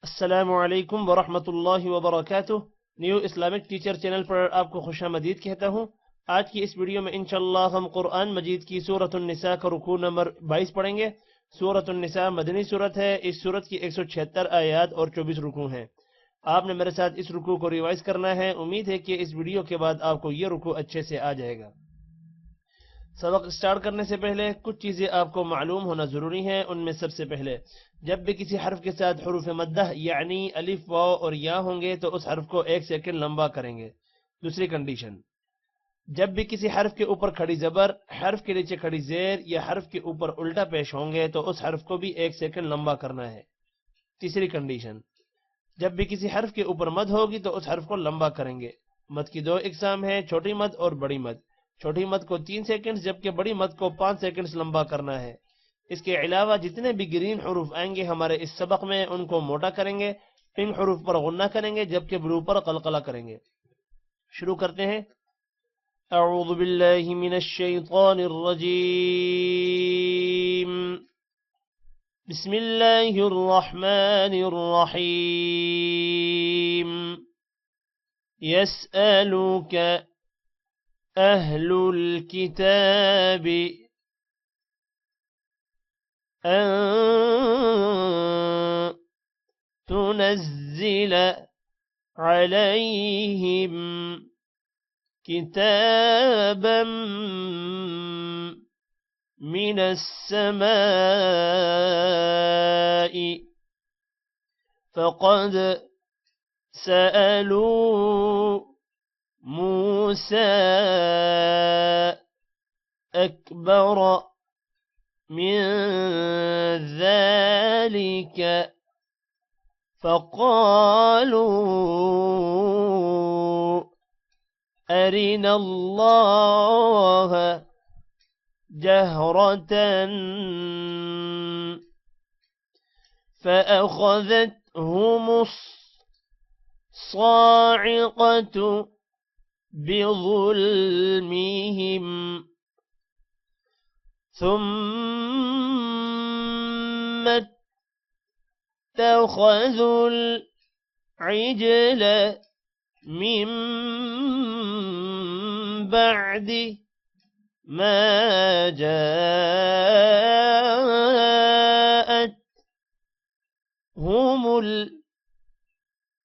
अस्सलामुअलैकुम वरहमतुल्लाहि वबरकातुह। न्यू इस्लामिक टीचर चैनल पर आपको खुशामदीद कहता हूँ। आज की इस वीडियो में इंशाअल्लाह हम कुरान मजीद की सूरत निसा का रुकू नंबर 22 पढ़ेंगे। सूरत निसा मदनी सूरत है। इस सूरत की 176 आयत और 24 रुकू हैं। आपने मेरे साथ इस रुकू को रिवाइज करना है। उम्मीद है कि इस वीडियो के बाद आपको यह रुकू अच्छे से आ जाएगा। सबक स्टार्ट करने से पहले कुछ चीज़ें आपको मालूम होना ज़रूरी है। उनमें सबसे पहले, जब भी किसी हर्फ के साथ हुरूफ मद्दा यानी अलिफ वाव और या होंगे तो उस हर्फ को 1 सेकंड लंबा करेंगे। दूसरी कंडीशन, जब भी किसी हर्फ के ऊपर खड़ी जबर, हर्फ के नीचे खड़ी जेर या हर्फ के ऊपर उल्टा पेश होंगे तो उस हर्फ को भी 1 सेकंड लंबा करना है। तीसरी कंडीशन, जब भी किसी हर्फ के ऊपर मद होगी तो उस हर्फ को लंबा करेंगे। मद की 2 इकसाम है, छोटी मद और बड़ी मद। छोटी मद को 3 सेकंड जबकि बड़ी मद को 5 सेकंड लंबा करना है। इसके अलावा जितने भी ग्रीन हुरूफ आएंगे हमारे इस सबक में उनको मोटा करेंगे। पिंक हुरूफ पर गुन्ना करेंगे जबकि ब्लू पर कलकला करेंगे। शुरू करते हैं। अऊज़ु बिल्लाहि मिनश शैतानिर रजीम। बिस्मिल्लाहिर रहमानिर रहीम। यसअलुक अहलुल किताब أن تنزل عليهم كتابا من السماء فقد سألوا موسى أكبر من ذلك فقالوا أرنا الله جهرة فأخذتهم الصاعقة بظلمهم ثم اتخذوا العجل من بعد ما جاءتهم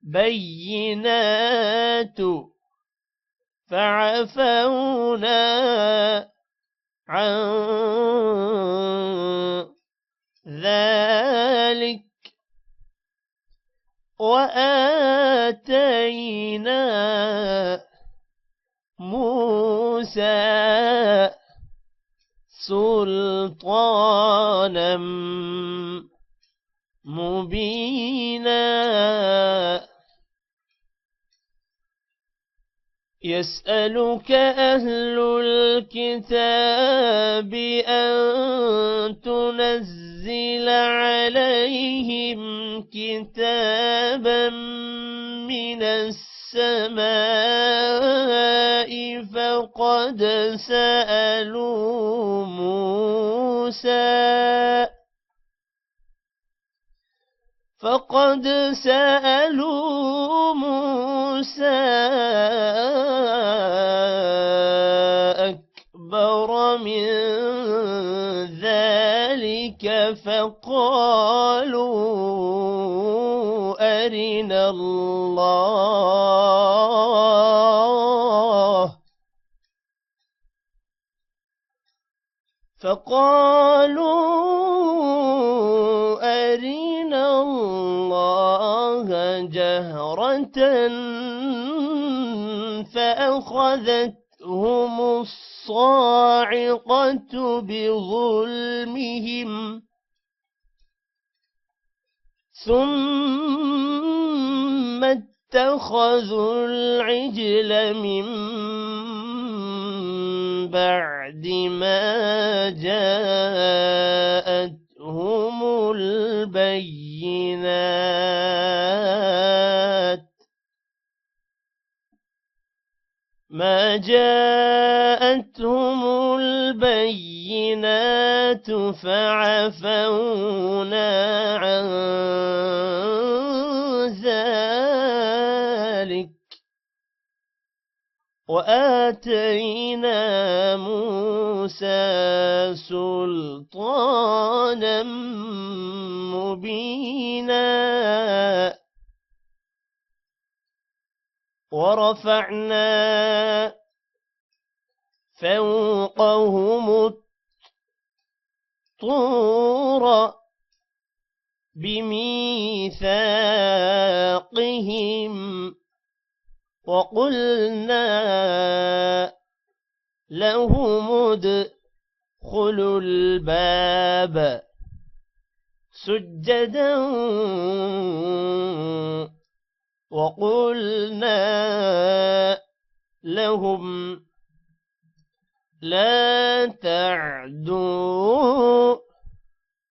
البينات فعفونا عن ذلك وآتينا موسى سلطانا مبينا يسألك أهل الكتاب أن تنزل عليهم كتابا من السماء فقد سألوا موسى أكبر من ذلك فقالوا أرنا الله جهرة فأخذتهم الصاعقة بظلمهم ثم اتخذوا العجل من بعد ما جاءتهم البينات ما جاءتهم البينات فعفونا عن وآتينا موسى سلطانا مبينا ورفعنا فوقهم الطور بميثاقهم وقلنا لهم ادخلوا الباب سجدا وقلنا لهم لا تعدوا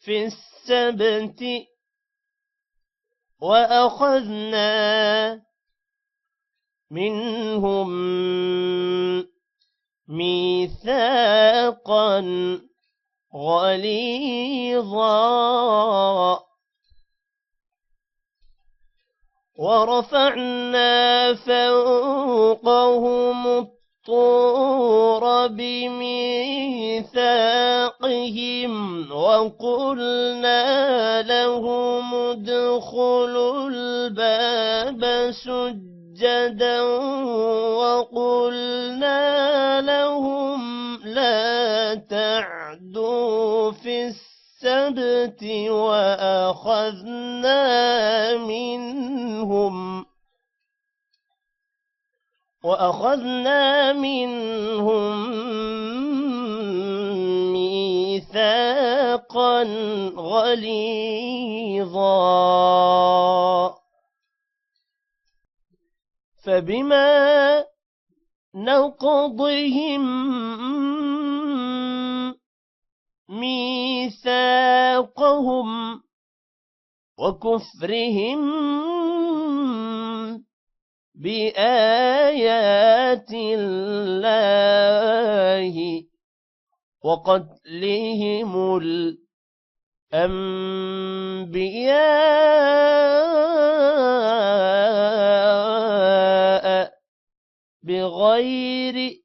في السبت وأخذنا منهم ميثاقا غليظا ورفعنا فوقهم الطور بميثاقهم وقلنا لهم ادخلوا الباب سجدا وقلنا لهم لا تعدوا في السبت وأخذنا منهم ميثاقا غليظا فبما نقضهم ميثاقهم وكفرهم بآيات الله وقتلهم الأنبياء بغير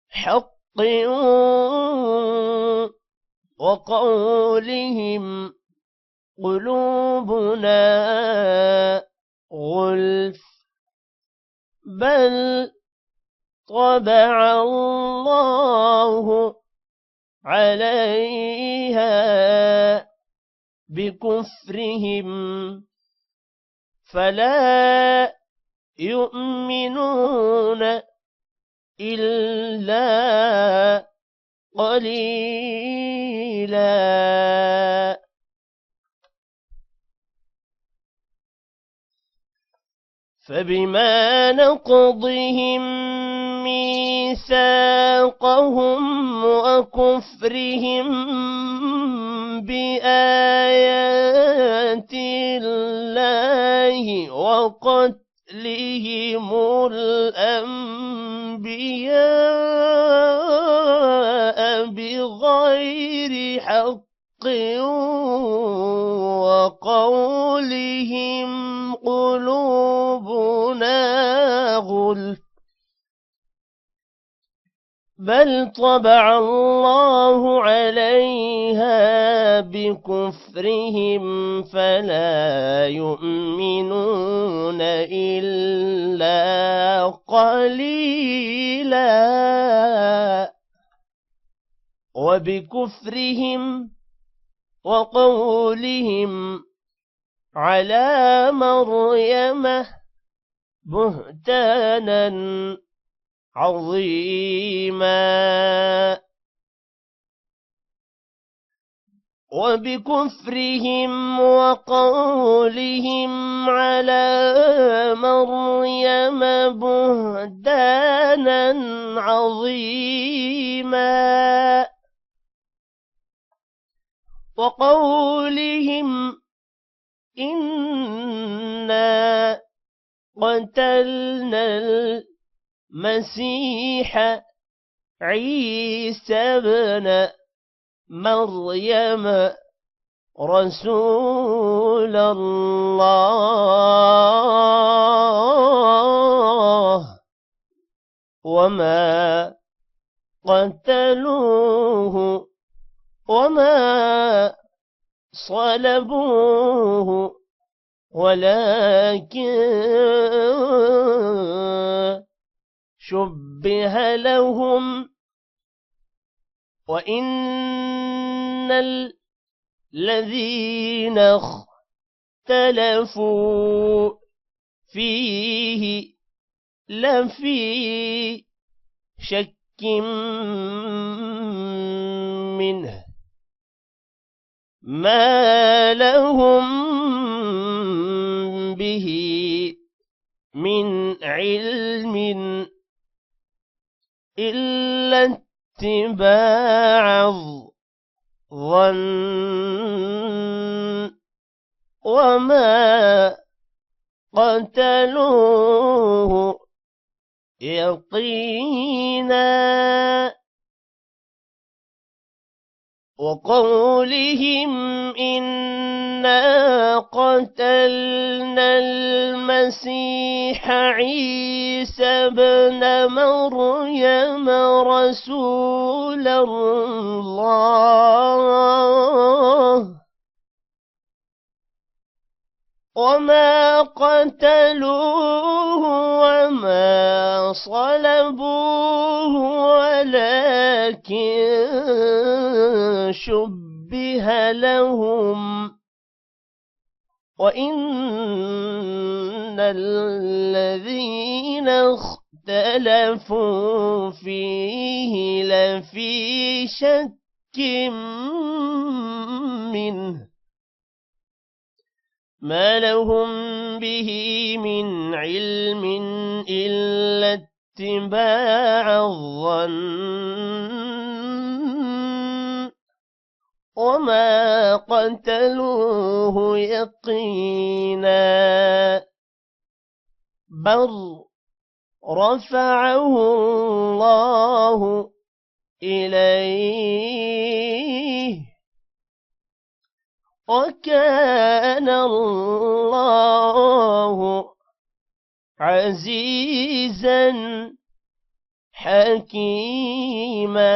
حق وقولهم قلوبنا غلف بل طبع الله عليها بكفرهم فلا يؤمنون إلا قليلا فبما نقضهم ميثاقهم وكفرهم بآيات الله وقتلهم الأنبياء بغير حق وقولهم قلوبنا غلف بل طبع الله عليها بكفرهم فلا يؤمنون إلا قليلا وبكفرهم وقولهم على مريم بهتانا عظيما وبكفرهم وقولهم على مريم بهتانا عظيما وقولهم إنا قتلنا المسيح عيسى ابن مريم رسول الله وما قتلوه وما صلبوه ولكن شبه لهم وإن الذين اختلفوا فيه لفي شك منه ما لهم به من علم إلا اتباع الظن وما قتلوه يقينا وقولهم إنا قتلنا المسيح عيسى ابن مريم رسول الله وما قتلوه وما صلبوه ولكن شبه لهم وإن الذين اختلفوا فيه لفي شك منه ما لهم به من علم إلا اتباع الظن وما قتلوه يقينا بل رفعه الله إليه وكان الله عزيزا حكيما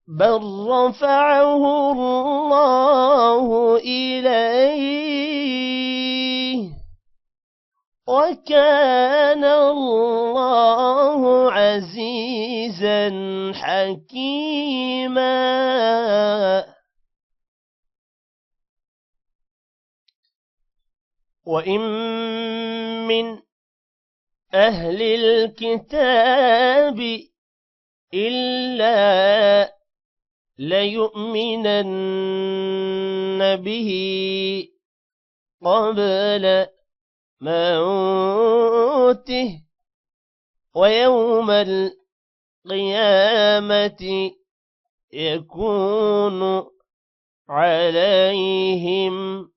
بل رفعه الله إليه وكان الله عزيزا حكيما وإن من أهل الكتاب إلا ليؤمنن به قبل موته ويوم القيامة يكون عليهم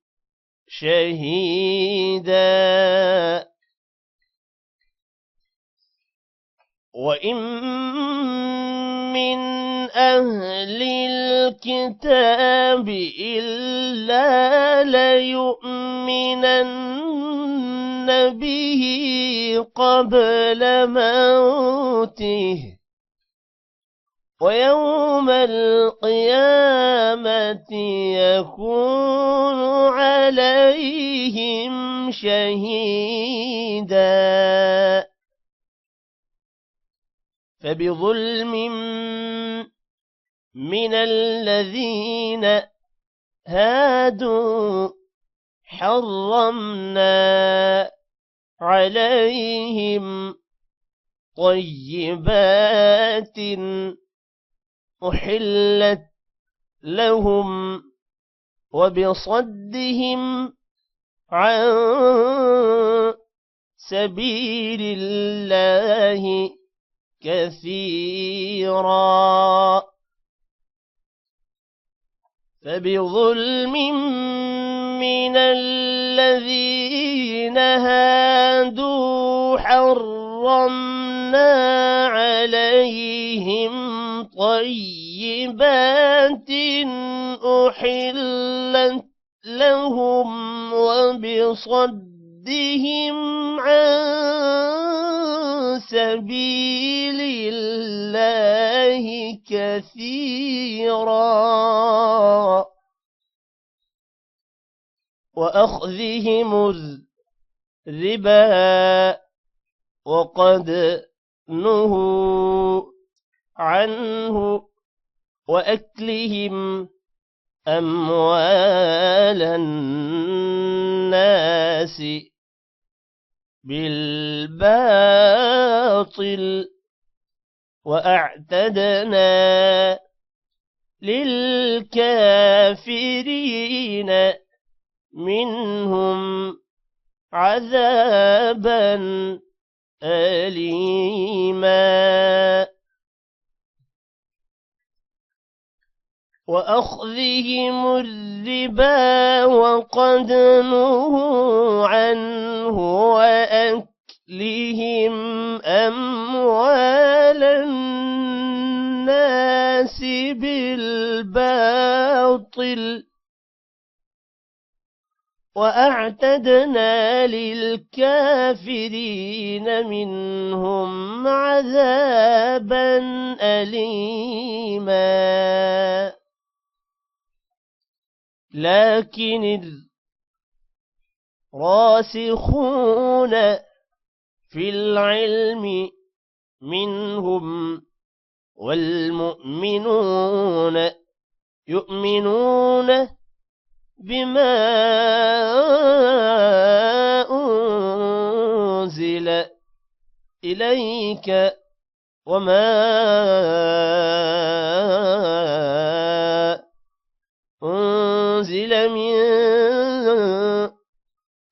شهيدا وإن من أهل الكتاب إلا ليؤمنن به قبل موته ويوم القيامة يكون عليهم شهيدا فبظلم من الذين هادوا حرمنا عليهم طيبات أحلت لهم وبصدهم عن سبيل الله كثيرا فبظلم من الذين هادوا حرمنا عليهم طيبات أحلت لهم وبصدهم عن سبيل الله كثيرا وأخذهم الربا وقد نهوا عنه وأكلهم أموال الناس بالباطل وأعتدنا للكافرين منهم عذابا أليما وأخذهم الربا وقد نهوا عنه وأكلهم أموال الناس بالباطل وأعتدنا للكافرين منهم عذابا أليما لكن الراسخون في العلم منهم والمؤمنون يؤمنون بما أنزل إليك وما أنزل من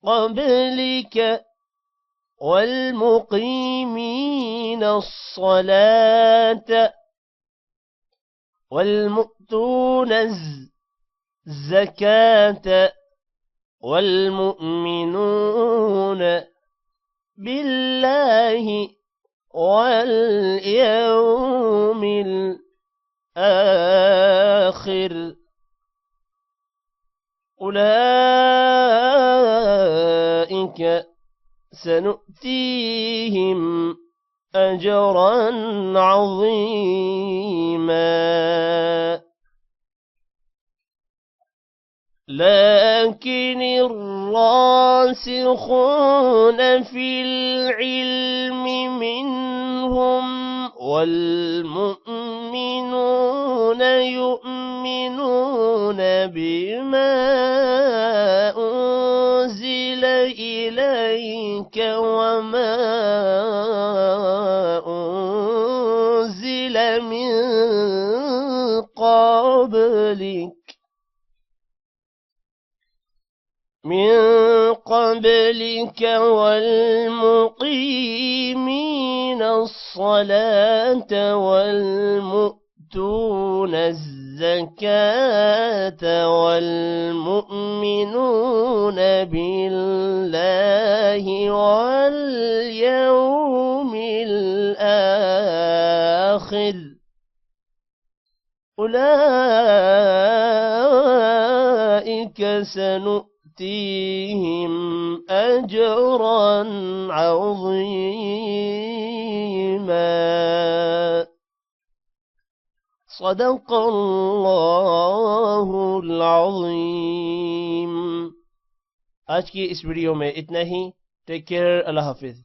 قبلك والمقيمين الصلاة والمؤتون الزكاة والمؤمنون بالله واليوم الآخر أولئك سنؤتيهم أجرا عظيما لكن الراسخون في العلم منهم والمؤمنون يؤمنون بما أنزل إليك وما أنزل من قبلك والمقيمين الصلاة والمؤتون الزكاة والمؤمنون بالله واليوم الآخر أولئك سنؤتيهم أجرا عظيما صدق الله العظيم। आज की इस वीडियो में इतना ही। टेक केयर, अल्लाह हाफिज।